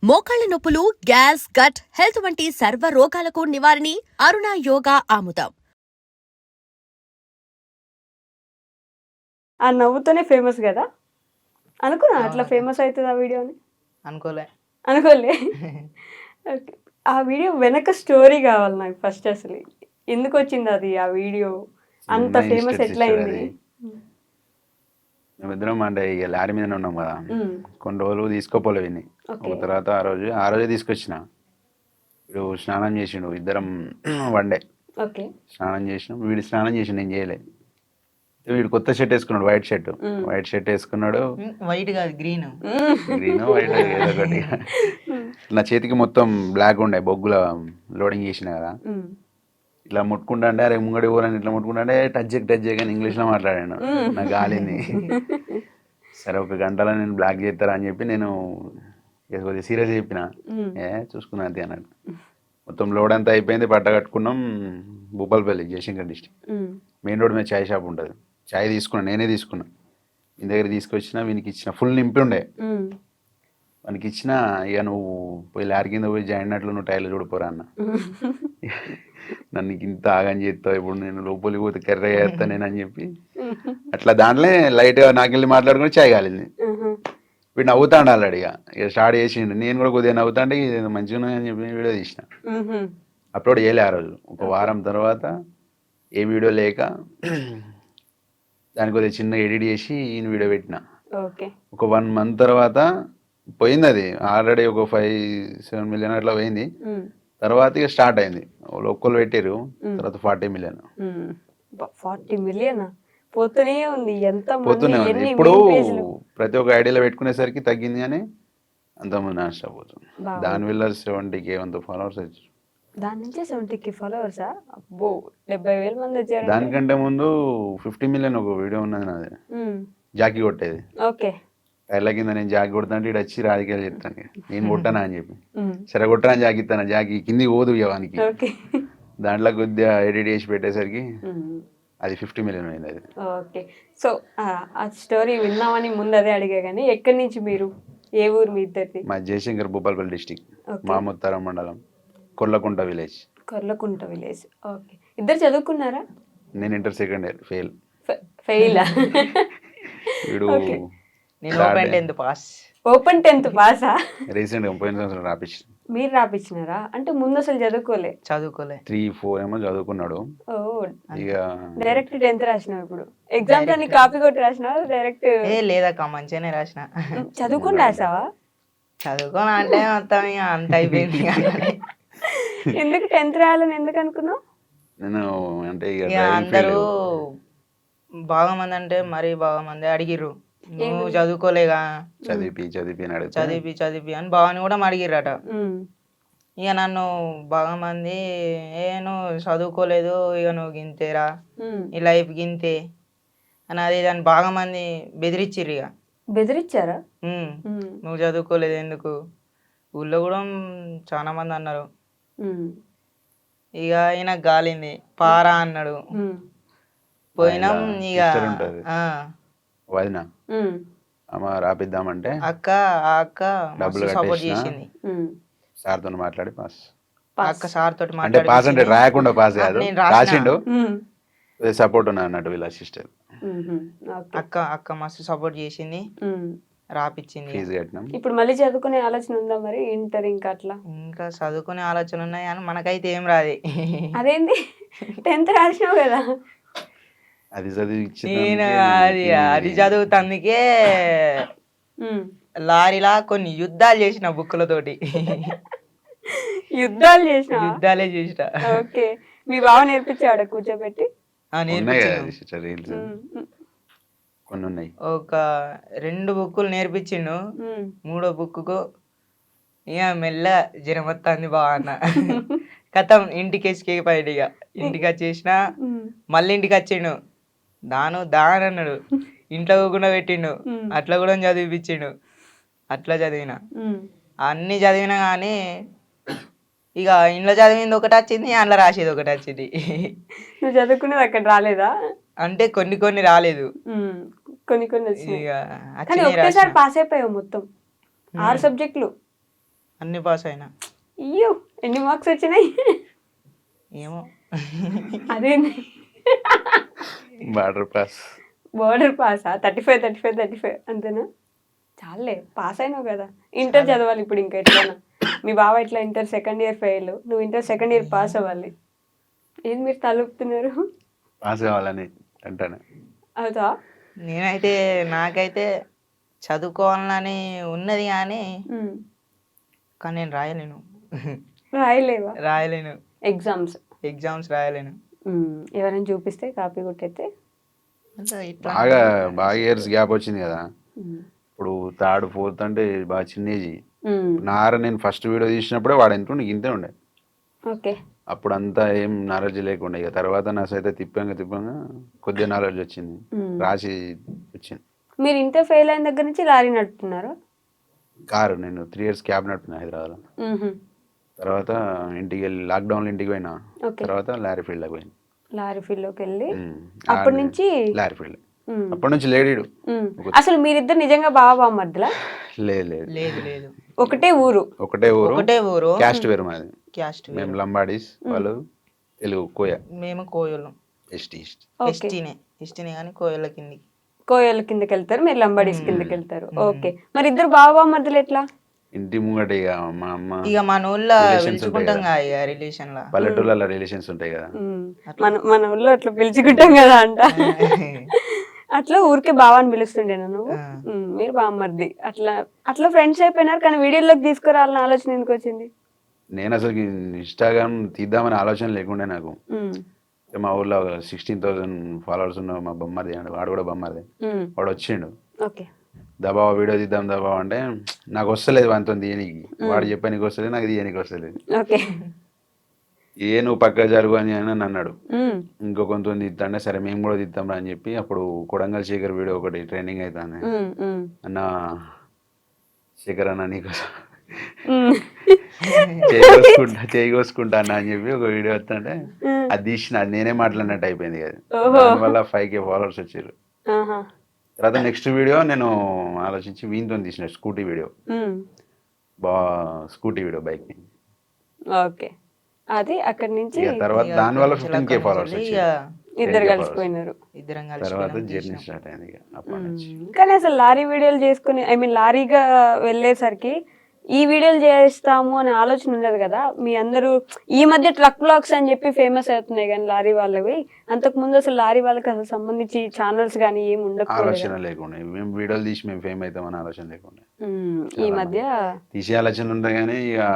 మోకాళ్ల నొప్పులు, gas, gut health వంటి సర్వ రోగాలకు నివారణి అరుణ యోగా ఆముదం. ఆ నవ్వుతోనే ఫేమస్ కదా. అనుకున్నా అట్లా ఫేమస్ అవుతుంది ఆ వీడియో అని. అనుకోలే. ఓకే. ఆ వీడియో వెనక స్టోరీ కావాలి నాకు ఫస్ట్. అసలు ఎందుకు వచ్చింది అది ఆ వీడియో అంత ఫేమస్ ఎట్లా అయింది? మేమిద్దరం అంటే ఇక లారీ మీదనే ఉన్నాం కదా, కొన్ని రోజులు తీసుకోపోలే విని. ఒక తర్వాత ఆ రోజే తీసుకొచ్చిన. వీడు స్నానం చేసిండు, ఇద్దరం వన్డే ఓకే. స్నానం చేసినాం. వీడు స్నానం చేసిండు, నేను చేయలే. వీడు కొత్త షర్ట్ వేసుకున్నాడు, వైట్ షర్ట్ వేసుకున్నాడు. వైట్ కాదు, గ్రీన్ వైట్ ఏదో ఒకటి. నా చేతికి మొత్తం బ్లాక్ ఉండే, బొగ్గుల లోడింగ్ చేసిన కదా. ఇట్లా ముట్టుకుంటా అంటే అరే ముంగడి ఊరని ఇట్లా ముట్టుకుంటా అంటే టచ్ చేయగానే ఇంగ్లీష్లో మాట్లాడాను. నాకు గాలింది. సరే ఒక గంటలో నేను బ్లాక్ చేస్తారా అని చెప్పి నేను కొద్దిగా సీరియస్ చెప్పిన. చూసుకున్నా అంతే అన్నాడు. మొత్తం లోడ్ అంతా అయిపోయింది, పట్ట కట్టుకున్నాం. Bhupalpally, Jayashankar district main road మీద చాయ్ షాప్ ఉంటుంది. చాయ్ తీసుకున్నా, నేనే తీసుకున్నా. మీ దగ్గర తీసుకొచ్చిన, వీనికి ఇచ్చిన. ఫుల్ నింపి ఉండే వానికి ఇచ్చిన. ఇక నువ్వు పోయి లారీ కింద పోయి జాయిన్ అట్లు నువ్వు టైర్లు చూడిపోరా అన్న. నన్ను ఇంత ఆగని చేస్తావు, ఇప్పుడు నేను లోపలికి పోతే కర్ర చేస్తా నేను అని చెప్పి అట్లా దాంట్లో లైట్గా నాకెళ్ళి మాట్లాడుకుని చాయ్ కాలింది. వీడు నవ్వుతాడు ఆల్రెడీ. ఇక స్టార్ట్ చేసిండు. నేను కూడా కొద్దిగా నవ్వుతాంటే ఇది మంచిగా ఉన్నాయని చెప్పి వీడియో తీసిన. అప్లోడ్ చేయలే ఆ రోజు. ఒక వారం తర్వాత ఏ వీడియో లేక దానికి కొద్దిగా చిన్న ఎడిట్ చేసి ఈయన వీడియో పెట్టిన. ఒక 1 month తర్వాత పోయింది అది. ఆల్రెడీ ఒక 5-7 million అట్లా పోయింది. తర్వాత ఇక స్టార్ట్ అయింది. ఒక్కళ్ళు పెట్టారు, తర్వాత 40 million. 40 million పోతూనే ఉంది. పోతూనే ఉంది. ఇప్పుడు ప్రతి ఒక్క ఐడియాలో పెట్టుకునేసరికి తగ్గింది, కానీ అంతమంది నాన్ పోతుంది. దానివల్ల 70K ఫాలోవర్స్ వచ్చారు. దాని నుంచి 70K ఫాలోవర్సా? అబ్బో, 70,000 మంది వచ్చారు. దానికంటే ముందు 50 million ఒక వీడియో ఉన్నది నాది, జాకీ కొట్టేది. ఓకే. టైర్ల కింద నేను జాకీ కొడతాంటే ఇటు వచ్చి రాజకీయాలు చెప్తాను, నేను కొట్టానా అని చెప్పి. సరే కొట్టా అని జాకీ ఇస్తాను, జాకీ కింది పోదు ఇవ్వడానికి. దాంట్లో కొద్దిగా ఎడిట్ చేసి పెట్టేసరికి అది 50 million అయింది అది. ఓకే. సో ఆ స్టోరీ విన్నామని ముందు అదే అడిగా, కానీ ఎక్కడి నుంచి మీరు, ఏ ఊరు మీ ఇద్దరిది? మా జయశంకర్, భూపాలపల్లి డిస్టిక్, మాముత్తరం మండలం, Korlakunta village. Korlakunta village. Okay. ఇద్దరు చదువుకున్నారా? నేను ఇంటర్ సెకండ్ ఇయర్ ఫెయిల్. ఫెయిలా? వీడు ఓపెన్ 10th పాసా? రీసెంట్ గా పోయిన సంవత్సరం రాపించిన. మీరు రాపించినారా? అంటే ముందు అసలు చదువుకోలే? 3-4 ఏమో చదువుకున్నాడు. ఇక డైరెక్ట్ 10th రాసినావు. ఇప్పుడు ఎగ్జామ్స్ అన్ని కాపీ కొట్టి రాసినావు డైరెక్ట్? లేదక్క, మంచిగానే రాసిన. చదువుకుని రాసావా? చదువుకోని అంటే మొత్తం ఇక అంత అయిపోయింది. ఎందుకు 10th రాయాలని ఎందుకు అనుకున్నావు? నేను అంటే ఇక అందరూ బాగా మంది అంటే మరీ బాగా మంది అడిగిర్రు, నువ్వు చదువుకోలేగా, చదివి అని బావని కూడా అడిగిర్రట. ఇక నన్ను బాగా మంది నువ్వు చదువుకోలేదు, ఇక నువ్వు గింతేరా, ఈ లైఫ్ గింతే అని అది దాన్ని బాగా మంది బెదిరించిర్రు. ఇక బెదిరించారా? నువ్వు చదువుకోలేదు ఎందుకు, ఊళ్ళో కూడా చాలా మంది అన్నారు. ఇక ఈయన గాలింది, పారా అన్నాడు. పోయినాం. ఇక వదిన రాపిద్దామంటే అక్క డబ్బులు సపోర్ట్ చేసింది. సార్ తో మాట్లాడి పాస్. అక్క సార్ తోటి అంటే పాస్ అంటే రాయకుండా పాస్ కాదు, రాసిండు. సపోర్ట్ ఉన్నా అన్నట్టు వీళ్ళ సిస్టర్. అక్క మస్తు సపోర్ట్ చేసింది, రాపిచ్చింది. ఫీజు కట్టినాం. ఇప్పుడు మళ్ళీ చదువుకునే ఆలోచన ఉందా మరి? ఇంటర్ ఇంకా అట్లా ఇంకా చదువుకునే ఆలోచన ఉన్నాయి, కానీ మనకైతే ఏం రాదు. అదేంటి? 10th రాసినావు కదా. అది చదివి అది చదువుతందుకే లారీలా కొన్ని యుద్ధాలు చేసిన బుక్కులతోటి. యుద్ధాలే చేసిన. ఓకే. మీ బావ నేర్పించాడు కూర్చోబెట్టి? కొన్ని ఉన్నాయి. ఒక 2 బుక్కులు నేర్పించిండు. 3వ బుక్కు ఇక మెల్ల జ్వరం వస్తుంది బాగా అన్న. కథం ఇంటికి ఎస్కేపోయాడు. ఇక ఇంటికి వచ్చేసిన, మళ్ళీ ఇంటికి వచ్చిండు. దాని అన్నాడు, ఇంట్లో కూడా పెట్టిండు, అట్లా కూడా చదివిపించిండు. అట్లా చదివిన, అన్ని చదివినా కానీ ఇక ఇంట్లో చదివింది ఒకటి వచ్చింది, అందులో రాసేది ఒకటి వచ్చింది. నువ్వు చదువుకునేది అక్కడ రాలేదా? అంటే కొన్ని రాలేదు, కొన్ని ఒకేసారి పాస్ అయిపోయావు మొత్తం 6 సబ్జెక్టులు. అన్ని పాస్ అయినా. అయ్యో ఎన్ని మార్క్స్ వచ్చినాయి? ఏమో అదేంది బార్డర్ పాస్. బోర్డర్ పాసా? 35 అంతేనా? చాలే పాస్ అయినావు కదా. ఇంటర్ చదవాలి ఇప్పుడు ఇంకా ఎట్లైనా. మీ బావ ఇట్లా ఇంటర్ సెకండ్ ఇయర్ ఫెయిల్, నువ్వు ఇంటర్ సెకండ్ ఇయర్ పాస్ అవ్వాలి. ఏది మీరు తలుపుతున్నారు? పాస్ కావాలని అంటాను. అవుతా? నేనైతే నాకైతే చదువుకోవాలని ఉన్నది కానీ నేను రాయలేను. రాయలేవా? రాయలేను ఎగ్జామ్స్ రాయలేను. ఎవరైనా చూపిస్తే కాపీ కొట్టయితే అంటే ఇట్లా బాగా ఇయర్స్ గ్యాప్ వచ్చింది కదా. ఇప్పుడు థర్డ్ ఫోర్త్ అంటే బాగా చిన్న ఏజ్. నేను ఫస్ట్ వీడియో తీసినప్పుడే వాడు ఎంత ఉండే, ఇంతే ఉండే. ఓకే. అప్పుడు అంతా ఏం నాలెడ్జ్ లేకుండా, ఇక తర్వాత నా సైతే తిప్పంగా కొద్దిగా నాలెడ్జ్ వచ్చింది, రాసి వచ్చింది. మీరు ఇంటర్ ఫెయిల్ అయిన దగ్గర నుంచి లారీ నడుపుతున్నారు? కారు నేను 3 years క్యాబ్ నడుపుతున్నా హైదరాబాద్లో. తర్వాత ఇంటికి వెళ్ళి లాక్డౌన్లో ఇంటికి పోయినా. తర్వాత లారీ ఫీల్డ్లోకి పోయినా. లారీ ఫీల్డ్లోకి వెళ్ళి అప్పటి నుంచి లారీ ఫీల్డ్ అప్పటి నుంచి లేడీడు. అసలు మీరిద్దరు నిజంగా బావమర్దులా? లేదు ఒకటే ఊరు? ఒకటే ఊరు. క్యాస్ట్ వేరు మాది. క్యాస్ట్ మేము లంబాడీస్, వాళ్ళు తెలుగు కోయ. మేము కోయోళ్ళం. ఎస్టీనే కానీ కోయోళ్ళ కిందకి వెళ్తారు, మీరు లంబాడీస్ కిందకి వెళ్తారు. ఓకే. మరి ఇద్దరు బావమర్దులు ఎట్లా? ఇంటి ముంగట ఇక మా అమ్మ ఇక మన ఊళ్ళో పిలుచుకుంటాం కదా రిలేషన్ లా. పల్లెటూళ్ళ రిలేషన్స్ ఉంటాయి కదా, మన ఊళ్ళో అట్లా పిలుచుకుంటాం కదా అంట. అట్లా ఊరికే బావాని పిలుస్తుండే నువ్వు, మీరు బావమర్ది. అట్లా ఫ్రెండ్స్ అయిపోయినారు. కానీ వీడియోలోకి తీసుకురావాలని ఆలోచన ఎందుకు వచ్చింది? నేను అసలు ఇన్స్టాగ్రామ్ తీద్దామని ఆలోచన లేకుండే నాకు. మా ఊళ్ళో 16,000 followers ఉన్న మా బొమ్మది, వాడు కూడా బొమ్మది, వాడు వచ్చిండు. దబావ వీడియో తీద్దాం దబావ అంటే నాకు వస్తలేదు వానితో తీయనికి. వాడు చెప్పా నీకు వస్తలేదు, నాకు తీయనికి వస్తలేదు. నువ్వు పక్క జరుగు అని అన్నాడు. ఇంకో కొంత తీద్దాంటే సరే మేము కూడా తీద్దాం అని చెప్పి అప్పుడు కొడంగల్ శేఖర్ వీడియో ఒకటి ట్రెండింగ్ అవుతుంది. అన్న శేఖర్ అన్న నీకోసం చేయి కోసుకుంటా అన్న అని చెప్పి ఒక వీడియో వస్తుంటే అది తీసిన, అది నేనే మాట్లాడినట్టు అయిపోయింది కదా. దానివల్ల 5K followers వచ్చారు. తర్వాత నెక్స్ట్ వీడియో నేను ఆలోచించి వీనితో తీసిన స్కూటీ వీడియో, బైక్. ఓకే. అది అక్కడి నుంచి తర్వాత దానివల్ల 15K followers వచ్చారు. ఇద్దరు కలిసిపోయినారు. తర్వాత జర్నీ స్టార్ట్ అయింది ఇక అప్పటి నుంచి. కానీ అసలు లారీ వీడియోలు చేసుకుని, లారీగా వెళ్ళేసరికి ఈ వీడియోలు చేస్తాము అనే ఆలోచన ఉండదు కదా. మీ అందరూ ఈ మధ్య ట్రక్ బ్లాగ్స్ అని చెప్పి ఫేమస్ అవుతున్నాయి కానీ లారీ వాళ్ళవి, అంతకు ముందు అసలు లారీ వాళ్ళకి అసలు సంబంధించి ఛానల్స్ కానీ ఏమి ఉండదు, ఆలోచన లేకుండా మేము వీడియోలు తీసి మేము ఫేమ్ అవుతామని ఆలోచన లేకుండా. ఈ మధ్య తీసే ఆలోచన ఉంటాయి కానీ ఇక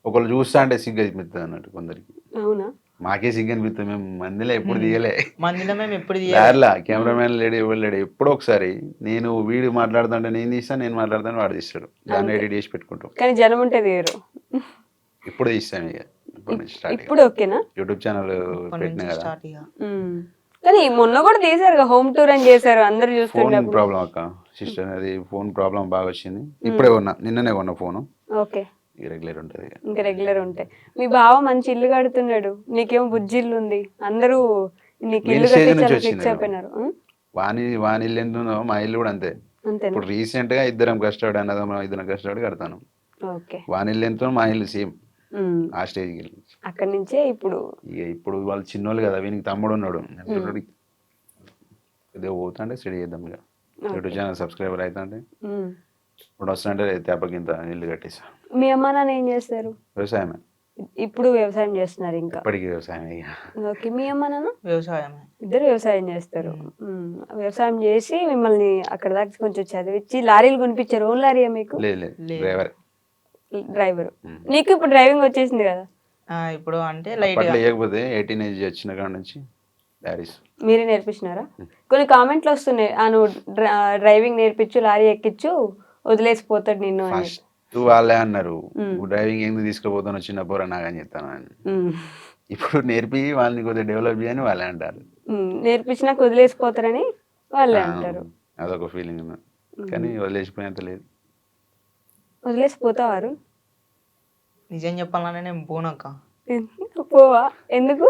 ఒకళ్ళు చూస్తా అంటే సిగ్గు అనిపిస్తుంది అన్నట్టు కొందరికి. అవునా? మాకే సిగ్గు అనిపిస్తుంది. మేము మందిలో ఎప్పుడు తీయలే, కెమెరామెన్ లేడు, ఎవరు లేడు. ఎప్పుడో ఒకసారి నేను వీడియో మాట్లాడుతుంటే నేను తీస్తాను, నేను మాట్లాడుతాను వాడు తీస్తాడు, దాన్ని ఎడిట్ చేసి పెట్టుకుంటాం. కానీ జనం ఉంటే తీయరు. ఇప్పుడు తీస్తాను ఇక ఇప్పుడు ఓకేనా? యూట్యూబ్ ఛానల్ పెట్టినా కదా. కానీ మొన్న కూడా తీసారు, హోమ్ టూర్ అని చేశారు, అందరు చూస్తున్నారు. ఫోన్ ప్రాబ్లం అక్క సిస్టర్, అది ఫోన్ ప్రాబ్లం బాగా వచ్చింది. ఇప్పుడే కొన్నా, నిన్ననే కొన్నా ఫోను. ఓకే. రెగ్యులర్ ఉంటుంది, ఇంకా రెగ్యులర్ ఉంటాయి. మీ బావ మంచి ఇల్లు కడుతున్నాడు, నీకేమో బుజ్జి ఇల్లు ఉంది, అందరూ నీకు ఇల్లు ఫిక్స్ అయిపోయినారు. వాని ఇల్లు ఎంత ఉందో మా ఇల్లు కూడా అంతే. ఇప్పుడు రీసెంట్ గా ఇద్దరం కష్టపడి ఇద్దరం కష్టపడి కడతాను. వాని ఇల్లు ఎంతో మా ఇల్లు సేమ్ ఆ స్టేజ్కి వెళ్ళి అక్కడి నుంచే ఇప్పుడు వాళ్ళు చిన్నోళ్ళు కదా, వీనికి తమ్ముడు ఉన్నాడు, కొద్దిగా పోతుంటే స్టడీ చేద్దాం ఇక. యూట్యూబ్ ఛానల్ సబ్స్క్రైబర్ అవుతుంటే ఇప్పుడు వస్తుంటే తేపకింత ఇల్లు కట్టేసా. మీ అమ్మ నాన్న ఏం చేస్తారు? వ్యవసాయమే. ఇప్పుడు వ్యవసాయం చేస్తున్నారు ఇంకా? ఇప్పటికీ వ్యవసాయం. ఓకే. మీ అమ్మ నాన్న? వ్యవసాయం. ఇద్దరు వ్యవసాయం చేస్తారు. వ్యవసాయం చేసి మిమ్మల్ని అక్కడ దాకా కొంచెం చదివించి లారీలు కొనిపించారు. ఓన్ లారీయా మీకు? డ్రైవర్. నీకు ఇప్పుడు డ్రైవింగ్ వచ్చేసింది కదా? ఇప్పుడు అంటే లైట్ లేకపోతే 18 ఏజ్ వచ్చిన కాడ నుంచి మీరే నేర్పించినారా? కొన్ని కామెంట్లు వస్తున్నాయి, నువ్వు డ్రైవింగ్ నేర్పించు, లారీ ఎక్కించు, వదిలేసిపోతాడు నిన్ను అని. వాళ్ళే అన్నారు, డ్రైవింగ్ ఎందుకు తీసుకుపోతాను చిన్న పోరా నాగని చెప్తాను అని. ఇప్పుడు నేర్పి వాళ్ళని కొద్దిగా డెవలప్ చేయని వాళ్ళే అంటారు. నేర్పించినాక వదిలేసిపోతారని వాళ్ళే అంటారు. అదొక ఫీలింగ్ ఉంది, కానీ వదిలేసిపోయేంత లేదు. వదిలేసిపోతావారు? నిజం చెప్పాలనే నేను పోనాక. పోవా? ఎందుకు?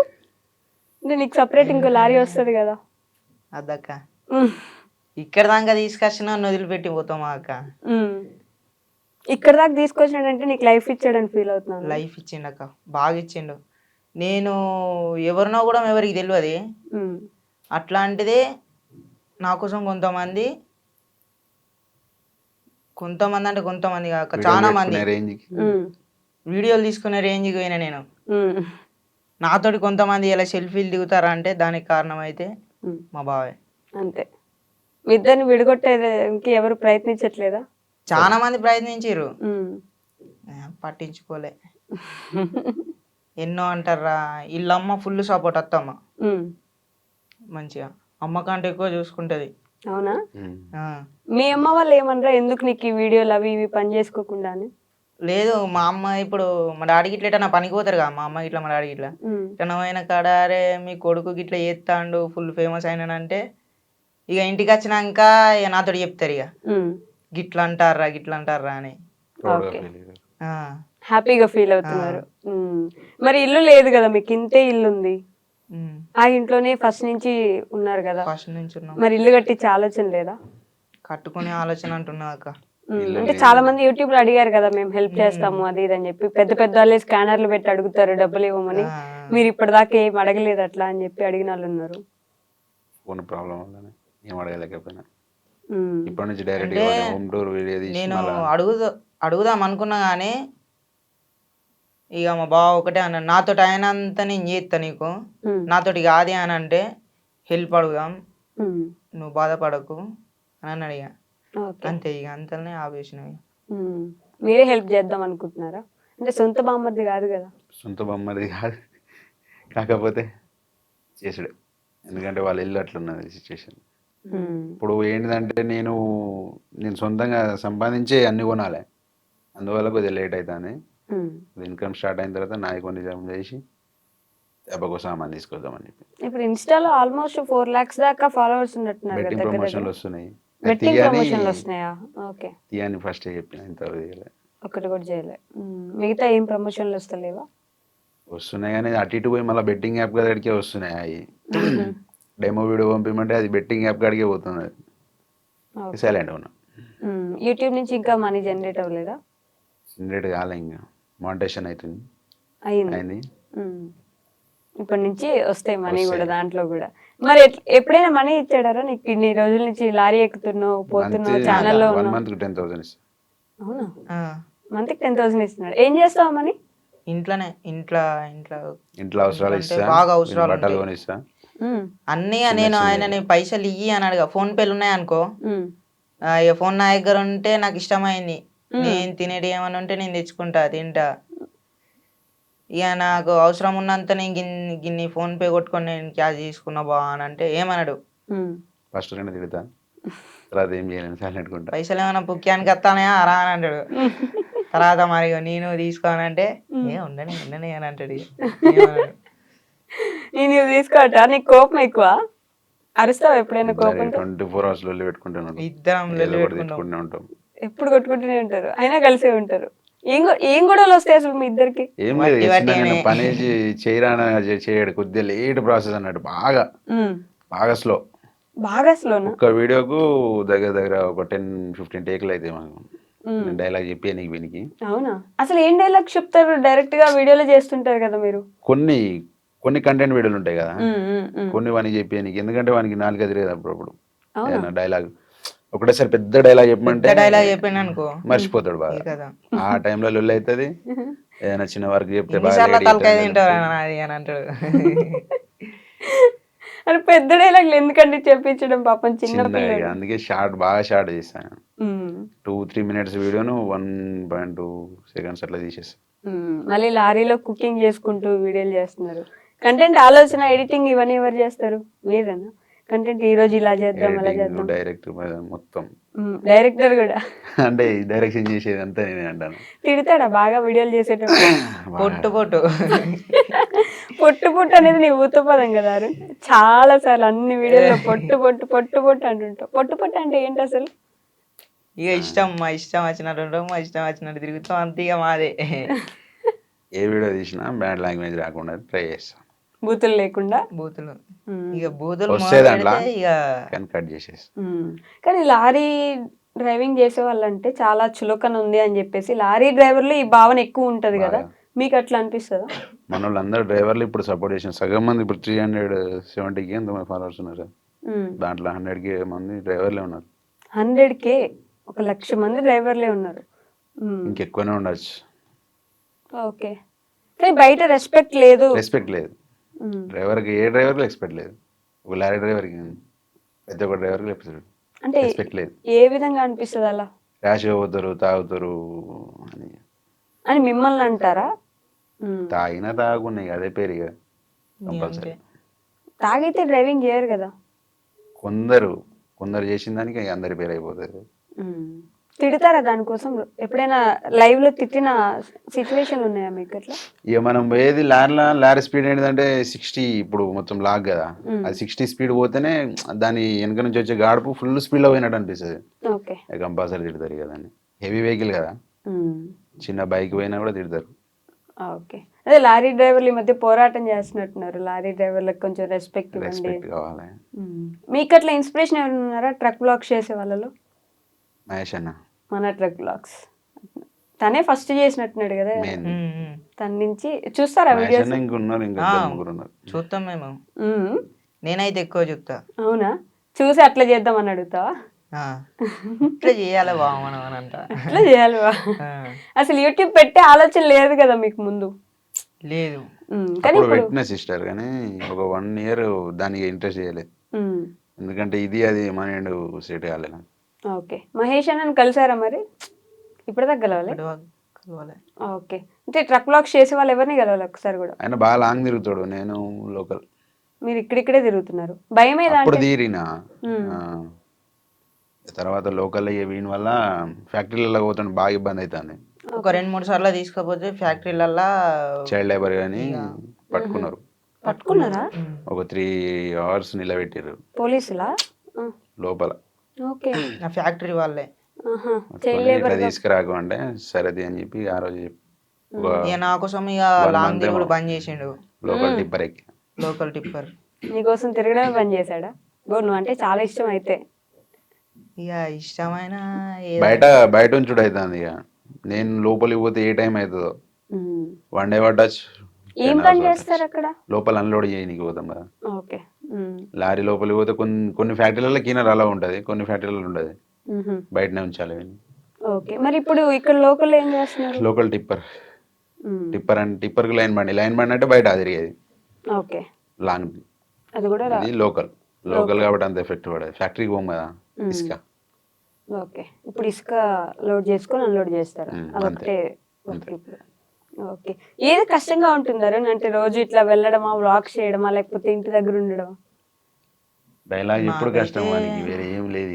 అంటే నీకు సపరేట్ ఇంకో లారీ వస్తుంది కదా. అదక్క ఇక్కడ దాకా తీసుకొచ్చిన వదిలిపెట్టి పోతామా అక్క? ఇక్కడ దాకా తీసుకొచ్చినాడంటే నీకు లైఫ్ ఇచ్చాడని ఫీల్ అవుతున్నాను. లైఫ్ ఇచ్చిండు అక్క, బాగా ఇచ్చిండు. నేను ఎవరినో కూడా ఎవరికి తెలియదు, అట్లాంటిదే నా కోసం కొంతమంది అంటే కొంతమంది కాక చాలా మంది రేంజ్కి వీడియోలు తీసుకునే రేంజ్కి పోయినా నేను. నాతోటి కొంతమంది ఇలా సెల్ఫీలు దిగుతారా అంటే దానికి కారణం అయితే మా బావే. అంతే. మీ ఇద్దరిని విడగొట్టేదానికి ఎవరు ప్రయత్నించట్లేదా? చాలా మంది ప్రయత్నించారు, పట్టించుకోలే. ఎన్నో అంటారా, వీళ్ళమ్మ ఫుల్ సపోర్ట్, అత్తమ్మ మంచిగా అమ్మ కంటే ఎక్కువ చూసుకుంటది. అవునా? మీ అమ్మ వాళ్ళు ఏమనరా ఎందుకు నీకు ఈ వీడియోలు అవి ఇవి పని చేసుకోకుండా అని? లేదు, మా అమ్మ ఇప్పుడు మా డాడీకి ఇట్లా నా పనికి పోతారు కదా, మా అమ్మ ఇట్లా మా డాడీకి ఇట్లా ఇట్లా కాడ అరే మీ కొడుకు ఇట్లా చేస్తాడు ఫుల్ ఫేమస్ అయినానంటే ఇక ఇంటికి వచ్చినాక ఇక నాతో చెప్తారు ఇక గిట్లా అంటారా అని. హ్యాపీగా ఫీల్ అవుతున్నారు. మరి ఇల్లు లేదు కదా మీకు, ఇంతే ఇల్లు ఉంది, ఆ ఇంట్లోనే ఫస్ట్ నుంచి ఉన్నారు కదా, ఫస్ట్ నుంచి ఉన్నాం. మరి ఇల్లు కట్టించే ఆలోచన లేదా? కట్టుకునే ఆలోచన అంటున్నా అక్క. అంటే చాలా మంది యూట్యూబ్ లో అడిగారు కదా, మేము హెల్ప్ చేస్తాము అది ఇది అని చెప్పి, పెద్ద పెద్ద వాళ్ళే స్కానర్లు పెట్టి అడుగుతారు డబ్బులు ఇవ్వమని, మీరు ఇప్పటిదాకా ఏం అడగలేదు అట్లా అని చెప్పి అడిగిన వాళ్ళు ఉన్నారు. ఫోన్ ప్రాబ్లం వల్లనే ఏం అడగలేకపోయినా, ఇప్పటి నుంచి డైరెక్ట్ హోమ్ టూర్ వీడియో తీసి నేను అడుగుదాం అనుకున్నా కానీ ఇక మా బావ ఒకటే అన్నాడు, నాతోటి అయినంత నేను చేస్తా, నీకు నాతోటి కాదే అని అంటే హెల్ప్ అడుగుదాం, నువ్వు బాధపడకు అని అన్నాడు. ఇక అంతే, ఇక అంతనే ఆపేసినవి. మీరే హెల్ప్ చేద్దాం అనుకుంటున్నారా? అంటే సొంత బామ్మర్ది కాదు కదా? సొంత బామ్మర్ది కాదు, కాకపోతే చేసుడే, ఎందుకంటే వాళ్ళ ఇల్లు అట్లున్నది సిచ్యువేషన్. ఇప్పుడు ఏంటిదంటే నేను సొంతంగా సంపాదించే అన్ని కొనాలి, అందువల్ల కొద్దిగా లేట్ అవుతుంది. ఇన్కమ్ స్టార్ట్ అయిన తర్వాత నాయి కొన్ని జమ చేసి దెబ్బకు సామాన్ తీసుకొద్దామని చెప్పి. ఇప్పుడు ఇన్స్టాలో ఆల్మోస్ట్ 4 lakhs దాకా ఫాలోవర్స్ ఉన్నట్టున్నారు. బెట్టింగ్ ప్రమోషన్లు వస్తున్నాయి, బెట్టింగ్ ప్రమోషన్లు వస్తున్నాయా? ఓకే, తీయని ఫస్ట్ చెప్పిన, ఇంతవరకు చేయలే, ఒకటి కూడా చేయలే. మిగతా ఏం ప్రమోషన్లు వస్తలేవా? వస్తున్నాయి కానీ అటు ఇటు పోయి మళ్ళీ బెట్టింగ్ యాప్ కాడికే వస్తున్నాయి. అవి డెమో వీడియో పంపిమంటే అది బెట్టింగ్ యాప్ కాడికే పోతుంది, అది సైలెంట్ ఉన్నా. యూట్యూబ్ నుంచి ఇంకా మనీ జనరేట్ అవ్వలేదా? జనరేట్ కాలే, ఇంకా మానిటైజేషన్ అవుతుంది, అయింది. ఇప్పటి నుంచి వస్తాయి మనీ కూడా దాంట్లో కూడా. మరి ఎప్పుడైనా మనీ ఇచ్చాడారా నీకు? ఇన్ని రోజుల నుంచి లారీ ఎక్కుతున్నావు పోతున్నావు ఛానల్లో ఉన్నావు. 1 month 10,000 ఇస్తా. అవునా? మంత్కి 10,000 ఇస్తున్నాడు. ఏం చేస్తావు మనీ? ఇంట్లోనే, ఇంట్లో అవసరాలు ఇస్తా, బాగా అవసరాలు బట్టలు కొనిస్తా అన్నీ. నేను ఆయన పైసలు ఇయ్యి అని అడగా, ఫోన్ పేలు ఉన్నాయి అనుకో, ఇక ఫోన్ నా దగ్గర ఉంటే నాకు ఇష్టమైంది, నేను తినేది ఏమని ఉంటే నేను తెచ్చుకుంటా తింటా. ఇక నాకు అవసరం ఉన్నంత నేను గిన్ని ఫోన్ పే కొట్టుకొని నేను క్యాష్ తీసుకున్నా బా అని అంటే ఏమన్నాడు, ఫస్ట్ 2 తిడతా, తర్వాత ఏం చేయలేను సైలెంట్ కుంటా. పైసలు ఏమైనా పుక్యానికి వస్తానయా అరా అని అంటాడు. తర్వాత మరి నేను తీసుకోనంటే ఏ ఉండని అని అంటాడు. నేను తీసుకోవట, నీకు కోపం ఎక్కువ, అరుస్తావు ఎప్పుడైనా కోపం? 24 hours లొల్లి పెట్టుకుంటాను, ఇద్దరం పెట్టుకుంటూనే ఉంటాం, ఎప్పుడు కొట్టుకుంటూనే ఉంటారు, అయినా కలిసే ఉంటారు. ఏం గొడవలు వస్తాయి అసలు మీ ఇద్దరికి? ఏం లేదు, పని చేయరా చేయడు, కొద్దిగా లేట్ ప్రాసెస్ అన్నట్టు, బాగా స్లో. ఒక్క వీడియోకు దగ్గర ఒక 10-15 టేకులు అయితే మాకు డైలాగ్ చెప్పి నీకు వీనికి. అవునా? అసలు ఏం డైలాగ్ చెప్తారు? డైరెక్ట్ గా వీడియోలో చేస్తుంటారు కదా మీరు. కొన్ని కంటెంట్ వీడియోలు ఉంటాయి కదా, కొన్ని వానికి చెప్పి నీకు, ఎందుకంటే వానికి 4 తిరిగేది అప్పుడప్పుడు డైలాగ్ ఒకటేసారి పెద్ద డైలాగ్ చెప్పాను అనుకో మర్చిపోతాడు బాగా. ఆ టైంలో లొల్లి అవుతుంది, ఏదైనా చిన్న వర్క్ చెప్తే అని పెద్ద డైలాగ్లు ఎందుకంటే చెప్పించడం పాపం చిన్న. అందుకే బాగా షార్ట్ చేస్తాను, 2-3 minutes వీడియోను 1.2 seconds అట్లా తీసేస్తాను. మళ్ళీ లారీలో కుకింగ్ చేసుకుంటూ వీడియోలు చేస్తున్నారు. కంటెంట్ ఆలోచన, ఎడిటింగ్ ఇవన్నీ ఎవరు చేస్తారు? మీరేనా? కంటెంట్ ఈ రోజు ఇలా చేద్దాం అలా చేద్దాం, మొత్తం డైరెక్టర్ కూడా అంటే డైరెక్షన్ చేసేది అంతా నేనే అంటాను. తిడతాడా బాగా వీడియోలు చేసేటప్పుడు? పొట్టు అనేది నీ ఊతపదం కదా, చాలా సార్లు అన్ని వీడియోలో పొట్టు అంటుంటావు. పొట్టు అంటే ఏంటి అసలు? ఇక మా ఇష్టం వచ్చినట్టు తిరుగుతాం అంతే, ఇక మాదే. ఏ వీడియో తీసినా బ్యాడ్ లాంగ్వేజ్ రాకుండా ట్రై చేస్తాం, బూతులు లేకుండా. ఇక బూతులు వస్తే దాంట్లో కట్ చేసేసి. కానీ లారీ డ్రైవింగ్ చేసే వాళ్ళంటే చాలా చులకన ఉంది అని చెప్పేసి లారీ డ్రైవర్లు ఈ భావన ఎక్కువ ఉంటది కదా, మీకు అట్లా అనిపిస్తుందా? మన వాళ్ళందరూ డ్రైవర్లు ఇప్పుడు సపోర్ట్ చేసిన సగం మంది ఇప్పుడు 370K ఎంతమంది ఫాలోవర్స్ ఉన్నారు, దాంట్లో 100K మంది డ్రైవర్లే ఉన్నారు. 100K 1,00,000 మంది డ్రైవర్లే ఉన్నారు. ఇంకెక్కువనే ఉండొచ్చు. ఓకే, కానీ బయట రెస్పెక్ట్ లేదు. రెస్పెక్ట్ లేదు డ్రైవర్కి, ఏ డ్రైవర్కి రెస్పెక్ట్ లేదు. ఒక లారీ డ్రైవర్కి, ప్రతి ఒక్క డ్రైవర్కి అంటే రెస్పెక్ట్ లేదు. ఏ విధంగా అనిపిస్తుంది అలా? ర్యాష్ పోతారు, తాగుతారు అని మిమ్మల్ని అంటారా? తాగినా తాగున్నాయి అదే పేరు ఇక కంపల్సరీ. తాగైతే డ్రైవింగ్ చేయరు కదా. కొందరు చేసిన దానికి అందరి పేరు అయిపోతుంది. తిడతారా దానికోసం? ఎప్పుడైనా లైవ్ లో తిట్టిన సిచ్యువేషన్ ఉన్నాయా మీకు అట్లా? ఇక మనం పోయేది లారీ స్పీడ్ ఏంటంటే 60, ఇప్పుడు మొత్తం లాగ్ కదా, అది 60 స్పీడ్ పోతేనే దాని వెనక నుంచి వచ్చే గాడుపు ఫుల్ స్పీడ్ లో పోయినట్టు అనిపిస్తుంది. ఓకే, కంపల్సరీ తిడతారు కదా, హెవీ వెహికల్ కదా, చిన్న బైక్ పోయినా కూడా తిడతారు. ఓకే, అదే లారీ డ్రైవర్లు ఈ మధ్య పోరాటం చేస్తున్నట్టున్నారు, లారీ డ్రైవర్లకు కొంచెం రెస్పెక్ట్ ఇవ్వండి. రెస్పెక్ట్ కావాలి. మీకు అట్లా ఇన్స్పిరేషన్ ఎవరు ఉన్నారా ట్రక్ బ్లాగ్స్ చేసే వాళ్ళలో? మహేష్ అన్న, మన ట్రక్ బ్లాగ్స్ తనే ఫస్ట్ చేసినట్టున్నాడు కదా, తన నుంచి చూస్తారా వీడియోస్? చూస్తాం మేము, నేనైతే ఎక్కువ చూస్తా. అవునా, చూసి అట్లా చేద్దామని అడుగుతావా? ఇట్లా చేయాలి బా మనం అని అంట. అట్లా చేయాలి బా. అసలు యూట్యూబ్ పెట్టే ఆలోచన లేదు కదా మీకు ముందు? లేదు, కానీ పెట్టిన సిస్టర్ కానీ ఒక 1 year దానికి ఇంట్రెస్ట్ చేయలేదు, ఎందుకంటే ఇది అది మైండ్ సెట్ కాలేదు. ఓకే, మహేష్ అన్నని కలిసారా మరి? ఇప్పటిదాకా కలవాలి. ఓకే, అంటే ట్రక్ బ్లాగ్స్ చేసే వాళ్ళు ఎవరిని కలవాలి ఒకసారి కూడా? ఆయన బాగా లాంగ్ తిరుగుతాడు, నేను లోకల్. మీరు ఇక్కడిక్కడే తిరుగుతున్నారు, భయం ఏదా? అప్పుడు తీరినా తర్వాత లోకల్ వీని వల్ల ఫ్యాక్టరీలలో పోతాను, బాగా ఇబ్బంది అవుతుంది. ఒక 2-3 సార్లు తీసుకపోతే ఫ్యాక్టరీలల్లో చైల్డ్ లేబర్ కానీ పట్టుకున్నారా? ఒక 3 hours నిలబెట్టారు పోలీసులా లోపల. ఓకే, ఫ్యాక్టరీ వాళ్ళే ఇట్లా తీసుకురాకు అంటే సరేది అని చెప్పి ఆ రోజు నా కోసం ఇక లాంగ్ తిరుగుడు బంద్ చేసిండు. లోకల్ టిప్పర్ ఎక్కి, లోకల్ టిప్పర్ నీకోసం తిరగడమే బంద్ చేశాడా? నువ్వు అంటే చాలా ఇష్టం అయితే. ఇక ఇష్టమైన బయట ఉంచుడు అవుతుంది. ఇక నేను లోపలికి పోతే ఏ టైం అవుతుందో, 1 day పట్టచ్చు. ఏం పని చేస్తారు అక్కడ? లోపల అన్లోడ్ చేయనీకి పోతాం కదా. ఓకే, లారీ లోపలికి పోతే కొన్ని ఫ్యాక్టరీలలో క్లీనర్ అలా ఉంటుంది, కొన్ని ఫ్యాక్టరీలలో ఉండదు, బయటనే ఉంచాలి. ఓకే, మరి ఇప్పుడు ఇక్కడ లోకల్ ఏం చేస్తున్నారు? లోకల్ టిప్పర్ అంటే టిప్పర్కి లైన్ బండి అంటే బయట తిరిగేది. ఓకే, లాంగ్ అది కూడా లోకల్ కాబట్టి అంత ఎఫెక్ట్ పడదు, ఫ్యాక్టరీకి పోం కదా ఇసుక. ఓకే, ఇప్పుడు ఇసుక లోడ్ చేసుకొని అన్లోడ్ చేస్తారు, అదొకటే. ఓకే, ఏది కష్టంగా ఉంటుందారు అంటే రోజు ఇట్లా వెళ్ళడమా, వ్లాగ్ చేయడమా, లేకపోతే ఇంటి దగ్గర ఉండడమా? డైలాగ్ ఎప్పుడు కష్టం, వేరే ఏం లేదు.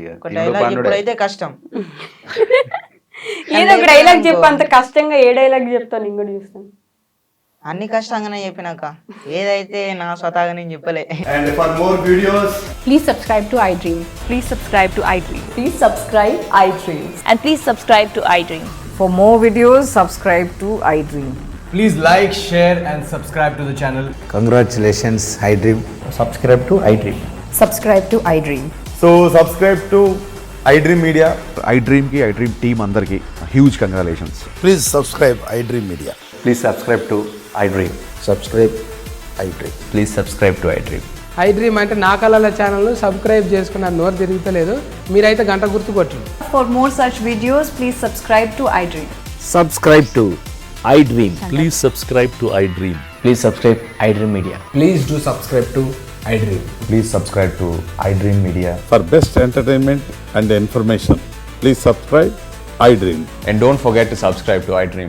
ఇప్పుడైతే కష్టం. ఏదో ఒక డైలాగ్ చెప్పు, అంత కష్టంగా ఏ డైలాగ్ చెప్తాను నేను కూడా చూస్తాను. అన్ని కష్టంగానే చెప్పినాక ఏదైతే నా స్వతహాగా నేను చెప్పలే. And for more videos, Please subscribe to iDream. Please subscribe to iDream. Please subscribe iDream. And please subscribe to iDream. For more videos, subscribe to iDream. please like, share and subscribe to the channel. Congratulations, iDream. Subscribe to iDream. Subscribe to iDream. So subscribe to iDream Media. iDream team andarki huge congratulations. Please subscribe iDream Media. Please subscribe to iDream. Subscribe iDream. Please subscribe to iDream. iDream అంటే నా కళల ఛానల్ను subscribe చేసుకున్న నోరు తిరుగుతలేదు, మీరైతే గంట గుర్తు కొట్టండి. For more such videos, please subscribe to iDream. Subscribe to iDream. Please subscribe to iDream. Please subscribe iDream Media. Please do subscribe to iDream. Please subscribe to iDream Media. For best entertainment and information, please subscribe iDream. And don't forget to subscribe to iDream.